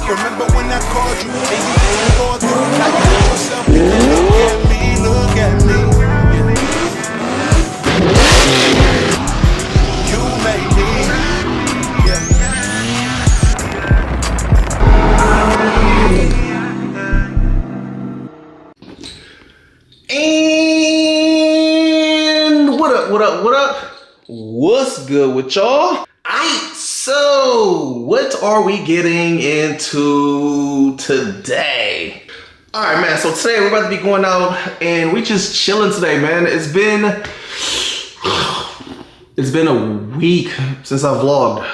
Remember when I called you and you didn't go through? Now you let yourself in and look at me, look at me. You made me, And what up, what up, what up? What's good with y'all? So what are we getting into today? All right, man, so today we're about to be going out and we just chilling today, man. It's been a week since I vlogged.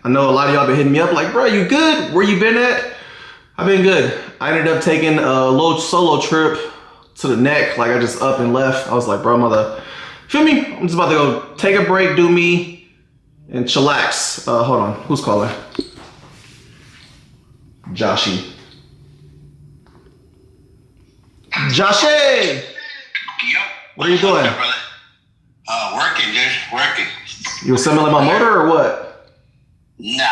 I know a lot of y'all been hitting me up like, bro, you good? Where you been at? I've been good. I ended up taking a little solo trip to the neck. Like I just up and left. I was like, bro, feel me? I'm just about to go take a break, do me, and chillax. Hold on, who's calling? Joshy. Joshy! Yep. What are you doing? Brother? Working, dude. Working. You assembling my motor or what? Nah.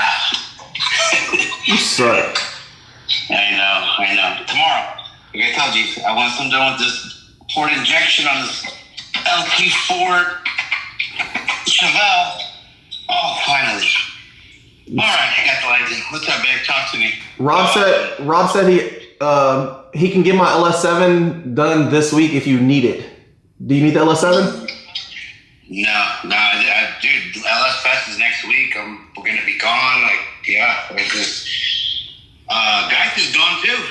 You suck. I know. Tomorrow, like I told you, I want some done with this port injection on this LT4 Chevelle. Oh, finally. All right, I got the lights in. What's up, babe? Talk to me. Rob said he can get my LS7 done this week if you need it. Do you need the LS7? No, dude. LS Fest is next week. We're gonna be gone. Like, yeah, it's just. Geist is gone too.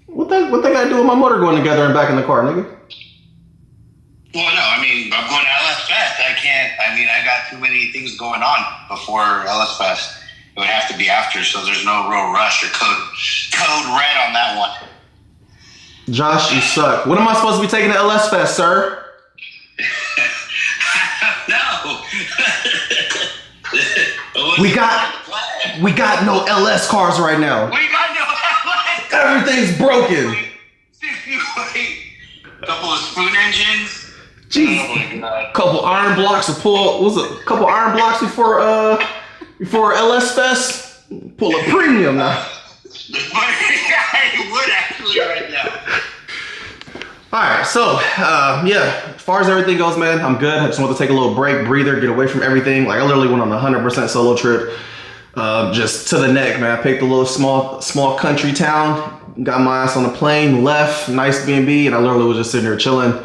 What they gotta do with my motor going together and back in the car, nigga? Well, no, I mean, I'm going to LS Fest. I got too many things going on before LS Fest. It would have to be after, so there's no real rush or code red on that one. Josh, you suck. When am I supposed to be taking the LS Fest, sir? No. We got no LS cars right now. We got no LS. Everything's broken. Couple of spoon engines. Jeez. Oh my God. Couple iron blocks to pull. What was it? A couple iron blocks before LS Fest. Pull a premium now. I would actually right now. Alright, so yeah, as far as everything goes, man, I'm good. I just want to take a little break, breather, get away from everything. Like I literally went on a 100% solo trip, just to the neck, man. I picked a little small country town, got my ass on the plane, left, nice B&B, and I literally was just sitting there chilling,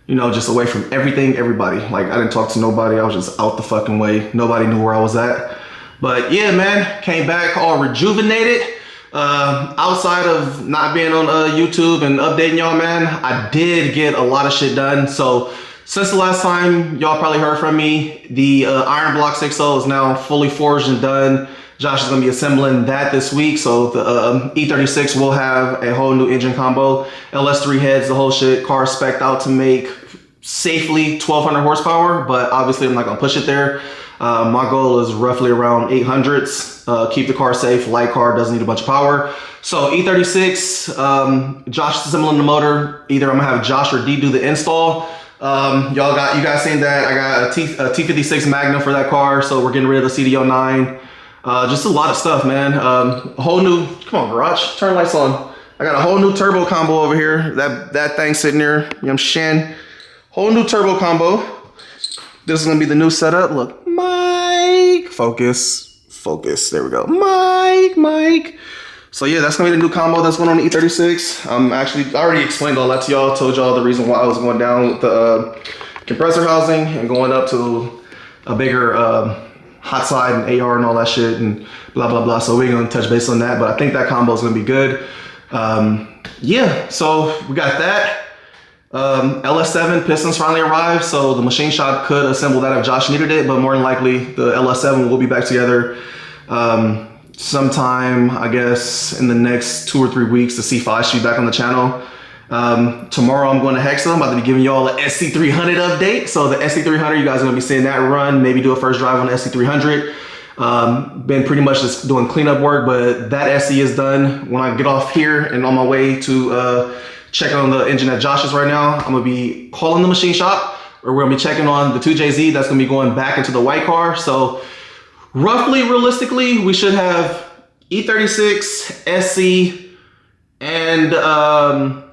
you know, just away from everything, everybody. Like I didn't talk to nobody. I was just out the fucking way. Nobody knew where I was at. But yeah, man, came back all rejuvenated. Outside of not being on YouTube and updating y'all, man, I did get a lot of shit done. So since the last time y'all probably heard from me, the Iron Block 6.0 is now fully forged and done. Josh is going to be assembling that this week. So the E36 will have a whole new engine combo, LS3 heads, the whole shit, car spec'd out to make safely 1200 horsepower, but obviously I'm not going to push it there. My goal is roughly around 800s. Keep the car safe, light car, doesn't need a bunch of power. So E36, Josh is assembling the motor. Either I'm gonna have Josh or D do the install. You guys seen that? I got a T56 Magnum for that car, so we're getting rid of the CDO9. Just a lot of stuff, man. A whole new, come on garage, turn lights on. I got a whole new turbo combo over here. That thing sitting there, you know what I'm saying? Whole new turbo combo. This is gonna be the new setup. Look, Mike, focus. There we go. Mike. So yeah, that's gonna be the new combo that's going on the E36. I already explained all that to y'all. Told y'all the reason why I was going down with the compressor housing and going up to a bigger hot side and AR and all that shit and blah blah blah. So we're gonna touch base on that, but I think that combo is gonna be good. Yeah, so we got that. LS7 pistons finally arrived, so the machine shop could assemble that if Josh needed it, but more than likely the LS7 will be back together sometime, I guess, in the next 2 or 3 weeks. The C5 should be back on the channel. Tomorrow I'm going to Hexa. I'm about to be giving y'all an SC300 update. So the SC300, you guys are going to be seeing that run, maybe do a first drive on the SC300. Been pretty much just doing cleanup work, but that SC is done. When I get off here and on my way to check on the engine at Josh's right now, I'm gonna be calling the machine shop, or we're gonna be checking on the 2JZ that's gonna be going back into the white car. So roughly, realistically, we should have E36, SC, and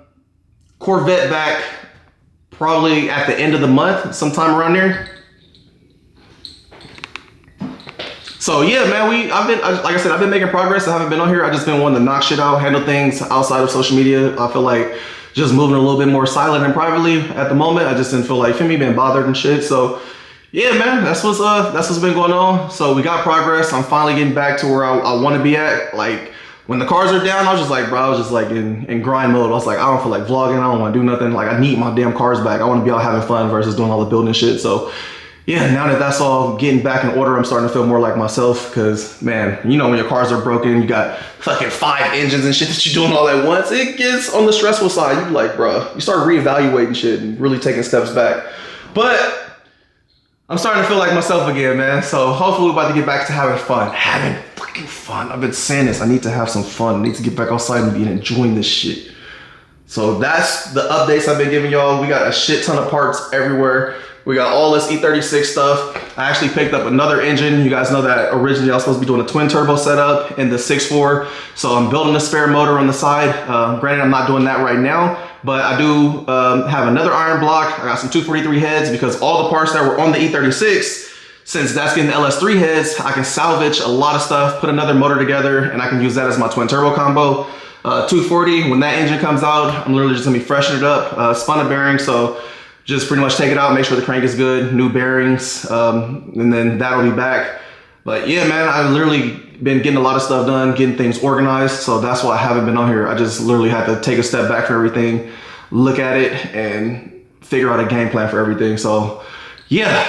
Corvette back probably at the end of the month, sometime around there. So yeah, man, like I said, I've been making progress. I haven't been on here. I just been wanting to knock shit out, handle things outside of social media. I feel like just moving a little bit more silent and privately at the moment. I just didn't feel like me being bothered and shit. So yeah, man, that's what's been going on. So we got progress. I'm finally getting back to where I want to be at. Like when the cars are down, I was just like, bro, I was just like in grind mode. I was like, I don't feel like vlogging. I don't want to do nothing. Like I need my damn cars back. I want to be out having fun versus doing all the building shit. So yeah, now that that's all getting back in order, I'm starting to feel more like myself. Cause man, you know, when your cars are broken, you got fucking 5 engines and shit that you're doing all at once. It gets on the stressful side. You like, bro, you start reevaluating shit and really taking steps back. But I'm starting to feel like myself again, man. So hopefully we're about to get back to having fun. Having fucking fun. I've been saying this. I need to have some fun. I need to get back outside and be enjoying this shit. So that's the updates I've been giving y'all. We got a shit ton of parts everywhere. We got all this E36 stuff. I actually picked up another engine. You guys know that originally I was supposed to be doing a twin turbo setup in the 6.4. So I'm building a spare motor on the side. Granted, I'm not doing that right now, but I do have another iron block. I got some 243 heads because all the parts that were on the E36, since that's getting the LS3 heads, I can salvage a lot of stuff, put another motor together, and I can use that as my twin turbo combo. 240, when that engine comes out, I'm literally just gonna be freshening it up, spun a bearing, so just pretty much take it out, make sure the crank is good, new bearings, and then that'll be back. But yeah, man, I've literally been getting a lot of stuff done, getting things organized, so that's why I haven't been on here. I just literally had to take a step back for everything, look at it, and figure out a game plan for everything. So yeah,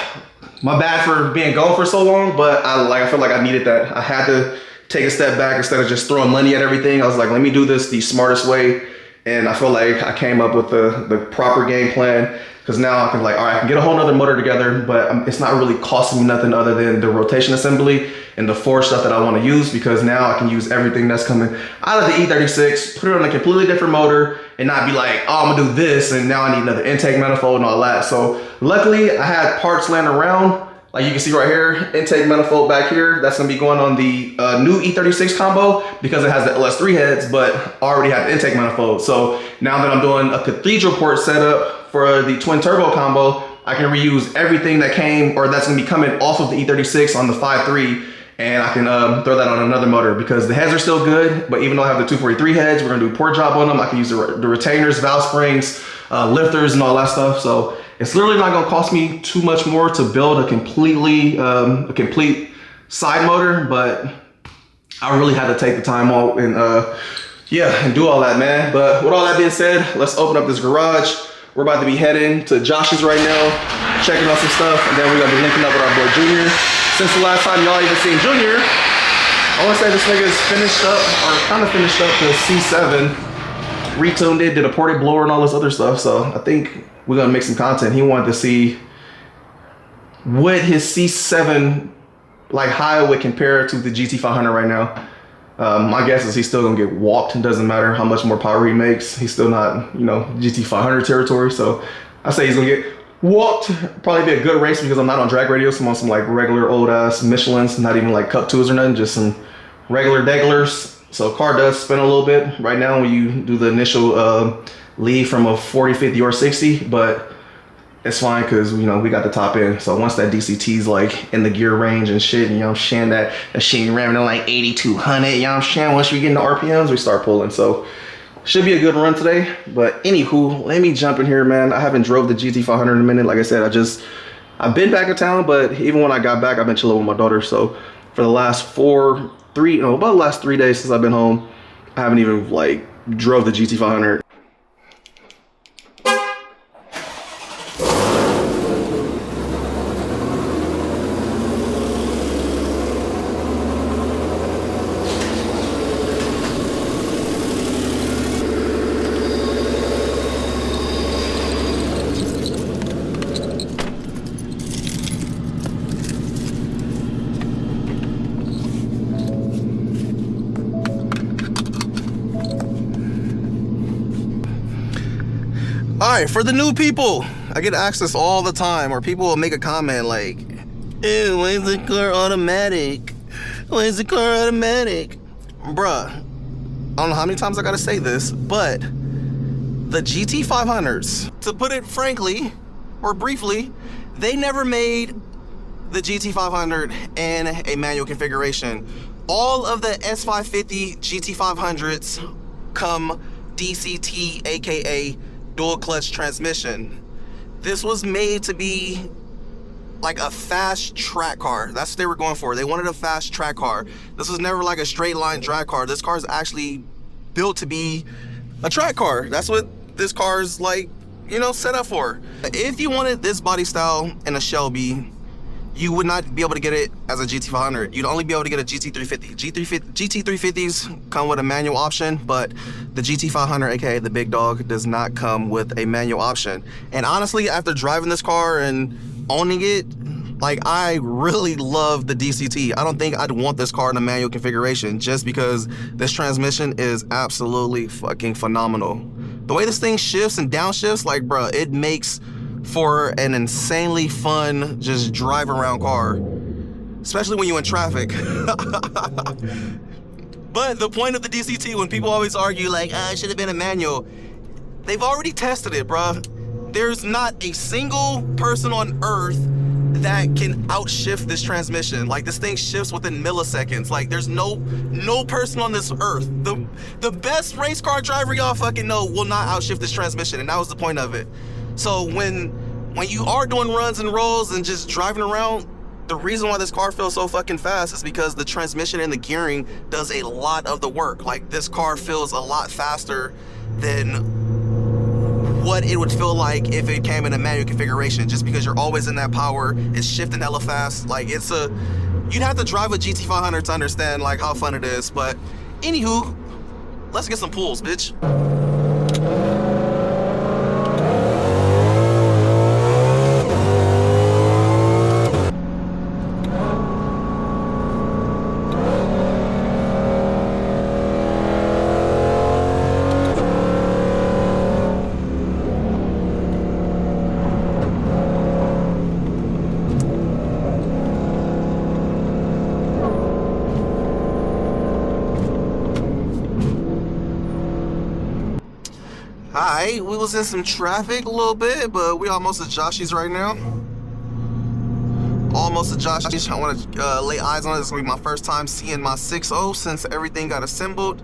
my bad for being gone for so long, but I feel like I needed that. I had to take a step back instead of just throwing money at everything. I was like, let me do this the smartest way. And I feel like I came up with the proper game plan, because now I can like, all right, I can get a whole nother motor together, but it's not really costing me nothing other than the rotation assembly and the forged stuff that I want to use, because now I can use everything that's coming out of the E36, put it on a completely different motor, and not be like, oh, I'm gonna do this, and now I need another intake manifold and all that. So luckily I had parts laying around. Like you can see right here, intake manifold back here. That's gonna be going on the new E36 combo because it has the LS3 heads, but I already have the intake manifold. So now that I'm doing a cathedral port setup for the twin turbo combo, I can reuse everything that came, or that's gonna be coming off of the E36 on the 5.3, and I can throw that on another motor because the heads are still good, but even though I have the 243 heads, we're gonna do a port job on them. I can use the retainers, valve springs, lifters, and all that stuff. So it's literally not gonna cost me too much more to build a complete side motor, but I really had to take the time off and and do all that, man. But with all that being said, let's open up this garage. We're about to be heading to Josh's right now, checking out some stuff, and then we're gonna be linking up with our boy Junior. Since the last time y'all even seen Junior, I wanna say this nigga's finished up, or kind of finished up the C7, retuned it, did a ported blower and all this other stuff. So I think we're gonna make some content. He wanted to see what his C7, like how it would compare to the GT500 right now. My guess is he's still gonna get walked. It doesn't matter how much more power he makes. He's still not, you know, GT500 territory. So I say he's gonna get walked. Probably be a good race because I'm not on drag radio. So I'm on some like regular old ass Michelins, not even like Cup 2s or nothing, just some regular deglers. So car does spin a little bit right now when you do the initial leave from a 40, 50, or 60, but it's fine because, you know, we got the top end. So once that DCT's like in the gear range and shit, you know what I'm saying, that machine ramming on like 8,200, you know what I'm saying, once we get into RPMs, we start pulling. So should be a good run today. But anywho, let me jump in here, man. I haven't drove the GT500 in a minute. Like I said, I've been back in town, but even when I got back, I've been chilling with my daughter. So for the last about the last 3 days since I've been home, I haven't even like drove the GT500. All right, for the new people, I get asked this all the time, or people will make a comment like, "Ew, why is the car automatic? Why is the car automatic?" bruh, I don't know how many times I gotta say this, but the GT500s, to put it frankly or briefly, they never made the GT500 in a manual configuration. All of the S550 GT500s come DCT, aka dual clutch transmission. This was made to be like a fast track car. That's what they were going for. They wanted a fast track car. This was never like a straight line drag car. This car is actually built to be a track car. That's what this car is like, you know, set up for. If you wanted this body style in a Shelby, you would not be able to get it as a GT500. You'd only be able to get a GT350. GT350s come with a manual option, but the GT500, aka the big dog, does not come with a manual option. And honestly, after driving this car and owning it, like, I really love the DCT. I don't think I'd want this car in a manual configuration just because this transmission is absolutely fucking phenomenal. The way this thing shifts and downshifts, like, bruh, it makes for an insanely fun just drive around car, especially when you're in traffic. But the point of the DCT, when people always argue like, it should have been a manual, they've already tested it, bruh. There's not a single person on earth that can outshift this transmission. Like, this thing shifts within milliseconds. Like, there's no person on this earth. The best race car driver y'all fucking know will not outshift this transmission, and that was the point of it. So when you are doing runs and rolls and just driving around, the reason why this car feels so fucking fast is because the transmission and the gearing does a lot of the work. Like, this car feels a lot faster than what it would feel like if it came in a manual configuration, just because you're always in that power. It's shifting hella fast. Like, you'd have to drive a GT500 to understand like how fun it is. But anywho, let's get some pulls, bitch. Alright, we was in some traffic a little bit, but we almost at Joshy's right now. Almost at Joshy's. I want to lay eyes on it. This is going to be my first time seeing my 6.0 since everything got assembled.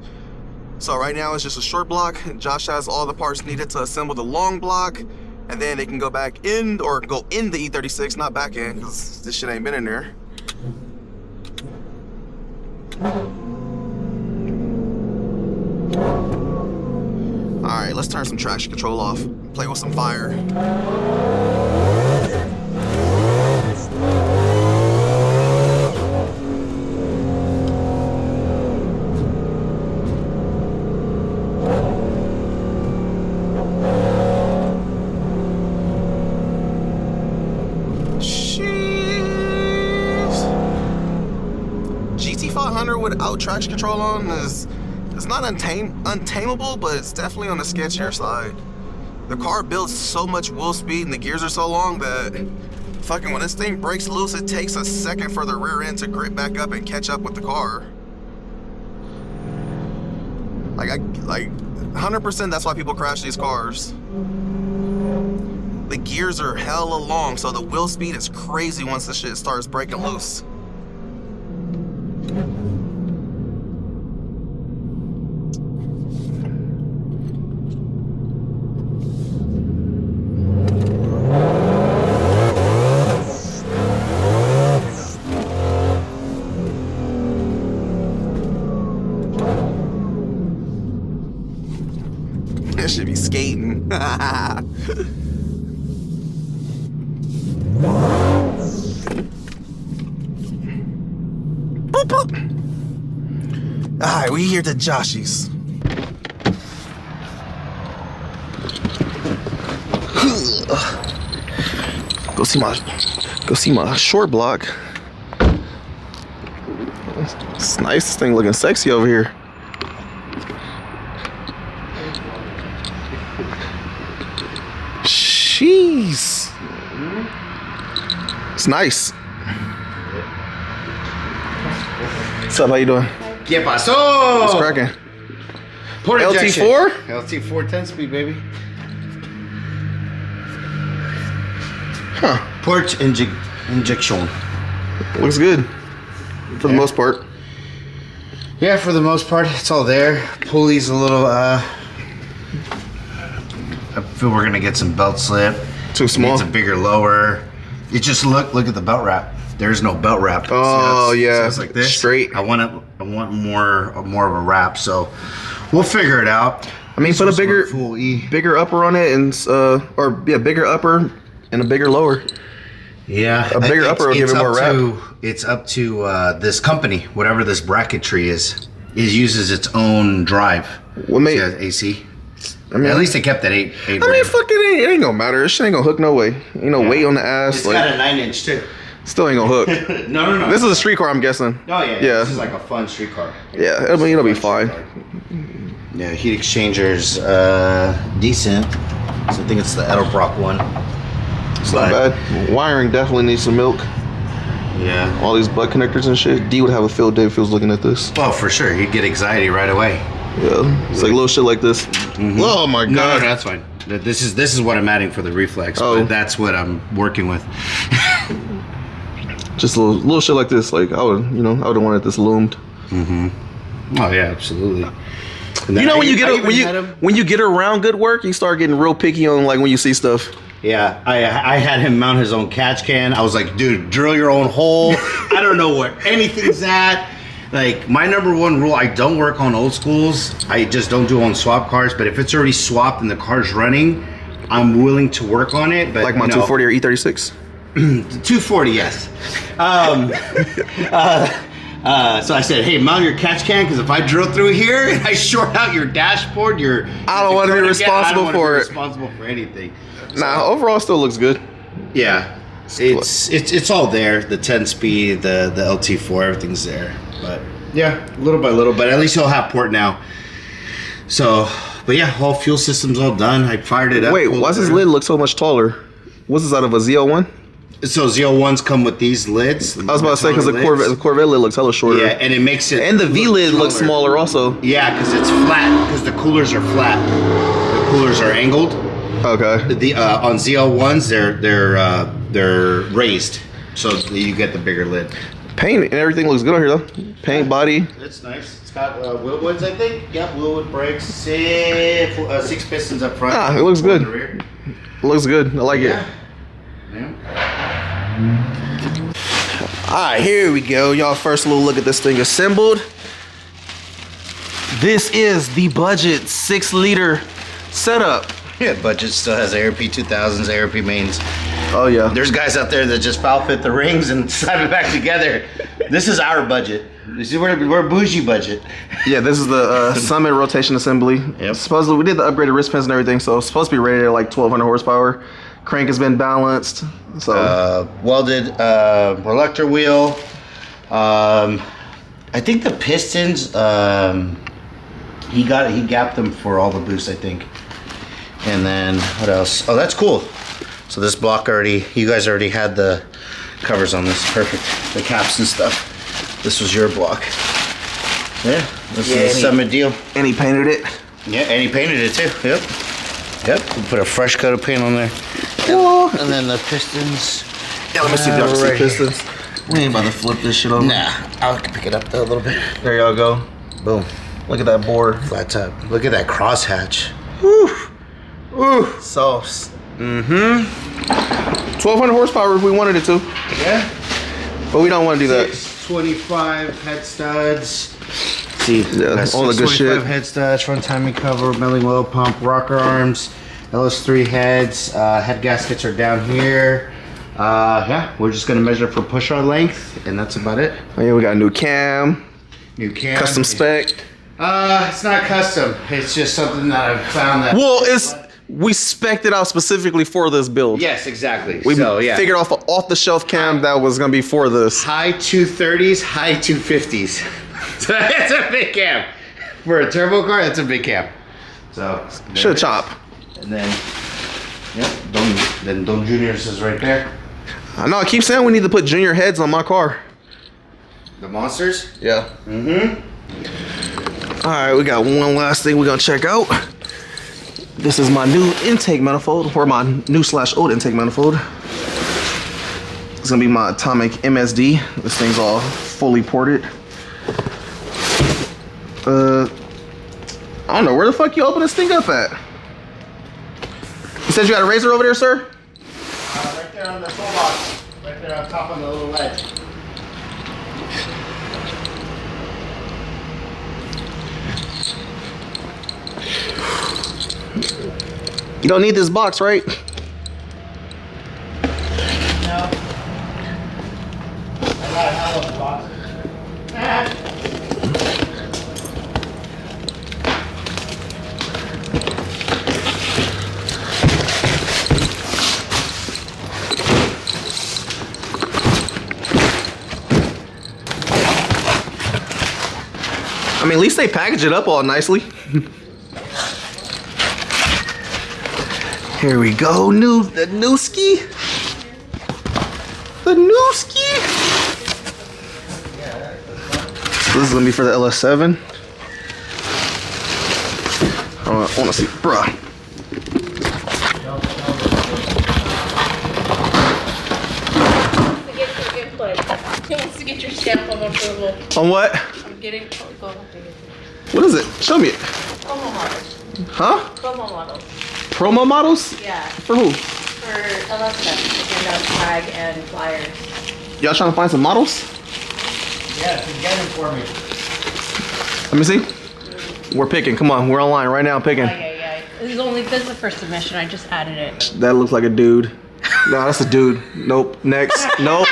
So right now it's just a short block. Josh has all the parts needed to assemble the long block, and then they can go back in, or go in the E36, not back in, because this shit ain't been in there. Alright, let's turn some traction control off. Play with some fire. GT500 without traction control on is... it's not untamable, but it's definitely on the sketchier side. The car builds so much wheel speed and the gears are so long that fucking when this thing breaks loose, it takes a second for the rear end to grip back up and catch up with the car. Like 100% that's why people crash these cars. The gears are hella long, so the wheel speed is crazy once the shit starts breaking loose. Should be skating. Boop, boop. Alright, we here to Joshy's. Go see my short block. It's nice. This thing looking sexy over here. Jeez. It's nice. What's up? How you doing? ¿Qué pasó? What's cracking? Port injection. LT4? LT4 10-speed, baby. Huh. Port injection. Looks good. For the most part. Yeah, for the most part, it's all there. Pulley's a little, I feel we're gonna get some belt slip. Too small. It's a bigger lower. It just look at the belt wrap. There's no belt wrap. Oh, yeah. So it's like this. Straight. I want more of a wrap. So we'll figure it out. I mean, put a bigger, full E. bigger upper on it, and bigger upper and a bigger lower. Yeah, A bigger upper will give it more wrap. It's up to this company, whatever this bracketry is. It uses its own drive. What made? Yeah, AC. I mean, At least they kept that 8 I mean, ram. fuck it ain't gonna matter. This shit ain't gonna hook no way. Ain't no weight on the ass. It's Like, got a 9-inch too. still ain't gonna hook. No. This is a street car, I'm guessing. Oh yeah. Yeah. This is like a fun street car. Yeah, I mean, it'll be fine. Yeah, heat exchangers, decent. So I think it's the Edelbrock one. It's not bad. Wiring definitely needs some milk. Yeah. All these butt connectors and shit. D would have a field day if he was looking at this. Oh, for sure. He'd get anxiety right away. Yeah, it's like little shit like this. Oh my No, god. that's fine. This is what I'm adding for the reflex. Oh. But that's what I'm working with. Just little shit like this. Like I would have wanted this loomed. Oh yeah, absolutely. You know when you get when you get around good work, you start getting real picky on like when you see stuff. Yeah, I had him mount his own catch can. I was like, dude, drill your own hole. I don't know where anything's at. Like, my number one rule, I don't work on old schools. I just don't do on swap cars. But if it's already swapped and the car's running, I'm willing to work on it. But Like my 240 or E36. 240, yes. So I said, hey, mount your catch can, because if I drill through here and I short out your dashboard, I don't want to be responsible for it. Responsible for anything. Nah, overall still looks good. Yeah, it's all there. The 10-speed, the LT4, everything's there. But yeah, little by little. But at least he'll have port now. So, but yeah, whole fuel system's all done. I fired it up. Wait, why's his lid look so much taller? What's this out of a ZL1? So ZL1s come with these lids. I was about to say because the Corvette lid looks hella shorter. Yeah, and it makes it. And the V look lid looks taller. smaller also. Yeah, because it's flat. Because the coolers are flat. The coolers are angled. Okay. The on ZL1s they're raised, so you get the bigger lid. Paint and everything looks good on here though. Paint, body. It's nice. It's got Willwoods, I think. Yep, Willwood brakes. 6 pistons up front. Ah, it looks four in good. the rear. It looks good. I like Yeah. it. Alright, here we go. Y'all first little look at this thing assembled. This is the budget 6-liter setup. Yeah, budget still has ARP 2000s, ARP mains. Oh yeah. There's guys out there that just foul fit the rings and slap it back together. This is our budget. You see, we're bougie budget. Yeah, this is the Summit rotation assembly. Yep. Supposedly we did the upgraded wrist pins and everything, so it's supposed to be rated at like 1200 horsepower. Crank has been balanced. So Welded reluctor wheel. I think the pistons. He gapped them for all the boosts, I think. And then what else? Oh, that's cool. So this block you guys already had the covers on this. Perfect. The caps and stuff. This was your block. Yeah, this is a Summit deal. and he painted it. Yeah, and he painted it too. Yep. We put a fresh coat of paint on there. And then the pistons. Yeah, let me see if y'all can see Alrighty. pistons. We ain't about to flip this shit over. Nah, I can pick it up though a little bit. There y'all go. Boom. Look at that bore. Flat top. Look at that crosshatch. Sauce. 1200 horsepower if we wanted it to. Yeah. But we don't want to do that. 625 head studs. See, Yeah, that's all the good 625 shit. head studs, front timing cover, milling oil pump, rocker arms, LS3 heads. Head gaskets are down here. Yeah, we're just gonna measure for push rod length, and that's about it. Oh yeah, we got a new cam, New cam. custom spec. It's not custom. It's just something that I've found that. Well, we spec'd it out specifically for this build. Yes, exactly. We so yeah, figured off the shelf cam that was gonna be for this. high 230s, high 250s. So that's a big cam for a turbo car. That's a big cam. So Should chop. And then, yep, Don Junior's is right there. I know. I keep saying we need to put junior heads on my car. The monsters. Yeah. All right, we got one last thing we're gonna check out. This is my new intake manifold, or my new / old intake manifold. It's gonna be my Atomic MSD. This thing's all fully ported. I don't know, where the fuck you open this thing up at? You said you got a razor over there, sir? Right there on the toolbox. Right there on top of the little ledge. You don't need this box, right? No. I got a hell of a box. I mean, at least they package it up all nicely. Here we go, the Newski. The Newski. So this is gonna be for the LS7. I wanna see, bruh. He wants to get your stamp of approval. On what? I'm getting. Go ahead. What is it? Show me it. Promo models. Huh? Promo models. Promo models? Yeah. For who? For LSF. To hand out tag and flyers. Y'all trying to find some models? Yeah, so get them for me. Let me see. We're picking. Come on, we're online right now picking. Yeah. This is the first submission. I just added it. That looks like a dude. No, that's a dude. Nope. Next. Nope.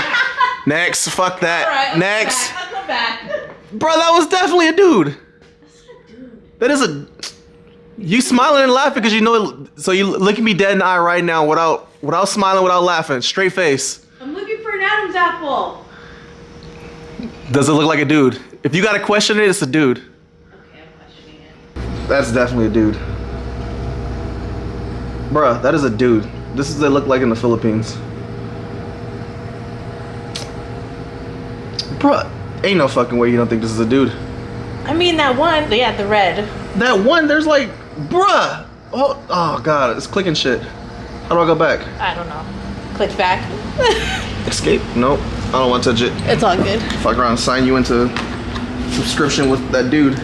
Next. Fuck that. All right, Next. I'll come back. Bro, that was definitely a dude. That's not a dude. That is a. You smiling and laughing because you know it. So you looking me dead in the eye right now without smiling, without laughing. Straight face. I'm looking for an Adam's apple. Does it look like a dude? If you gotta question it, it's a dude. Okay, I'm questioning it. That's definitely a dude. Bruh, that is a dude. This is what they look like in the Philippines. Bruh, ain't no fucking way you don't think this is a dude. I mean that one. Yeah, the red. That one, there's like, bruh. Oh god, it's clicking shit. How do I go back? I don't know. Click back. Escape? Nope. I don't want to touch it. It's all good. Fuck around, sign you into subscription with that dude.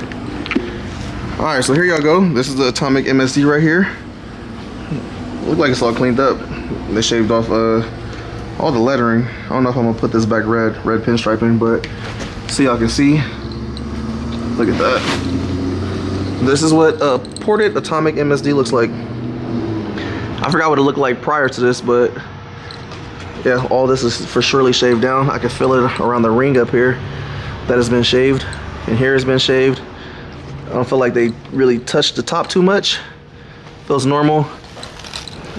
Alright, so here y'all go. This is the Atomic MSD right here. Look like it's all cleaned up. They shaved off all the lettering. I don't know if I'm gonna put this back red pinstriping, but so y'all can see. Look at that. This is what ported Atomic MSD looks like. I forgot what it looked like prior to this, but yeah, all this is for surely shaved down. I can feel it around the ring up here that has been shaved, and here has been shaved. I don't feel like they really touched the top too much. Feels normal.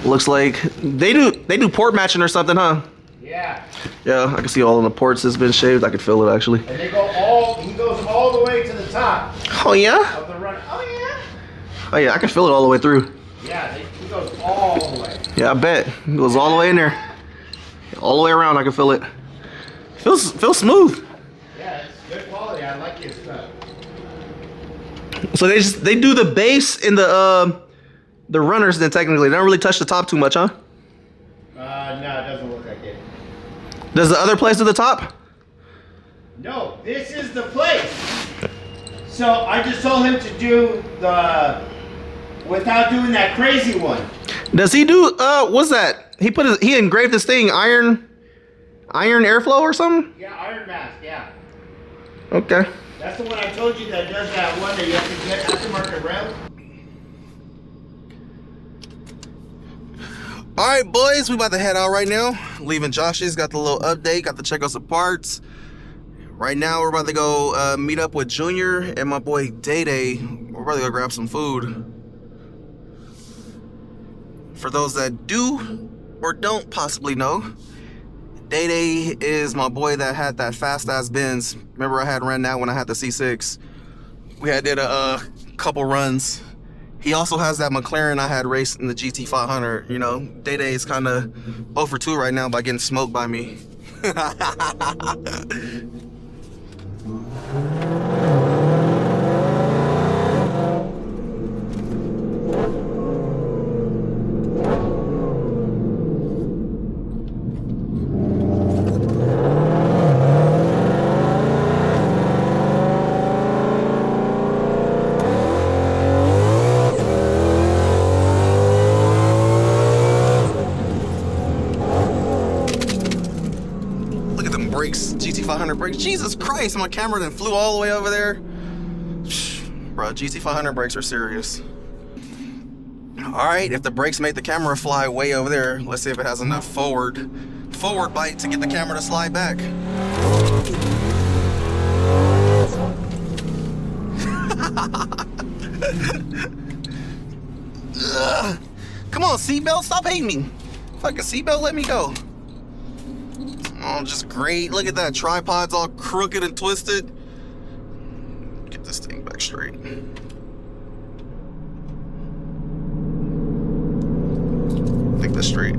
Looks like they do port matching or something, huh? Yeah. Yeah, I can see all of the ports has been shaved. I can feel it actually. And he goes all the way to the top Oh yeah? of the run. Oh yeah. Oh yeah, I can feel it all the way through. Yeah, he goes all the way. Yeah, I bet. It goes all the way in there. All the way around, I can feel it. Feels smooth. Yeah, it's good quality. I like his stuff. So they do the base in the runners then technically. They don't really touch the top too much, huh? No, it doesn't look like it. Does the other place do the top? No, this is the place. So I just told him to do the without doing that crazy one. Does he do what's that? He engraved this thing iron airflow or something? Yeah, Iron Mask, yeah. Okay. That's the one I told you that does that one that you have to get aftermarket rail. All right, boys, we about to head out right now. Leaving Josh's, got the little update, got to check out some parts. Right now, we're about to go meet up with Junior and my boy Day Day. We're about to go grab some food. For those that do or don't possibly know, Day Day is my boy that had that fast ass Benz. Remember I had ran that when I had the C6. We had did a couple runs. He also has that McLaren I had raced in the GT500. You know, Day Day is kind of 0 for 2 right now by getting smoked by me. GT500 brakes. Jesus Christ, my camera then flew all the way over there. Bro, GT500 brakes are serious. Alright, if the brakes made the camera fly way over there, let's see if it has enough forward bite to get the camera to slide back. Come on, seatbelt, stop hating me. Fucking seatbelt, let me go. Oh, just great. Look at that. Tripod's all crooked and twisted. Get this thing back straight. Think this straight.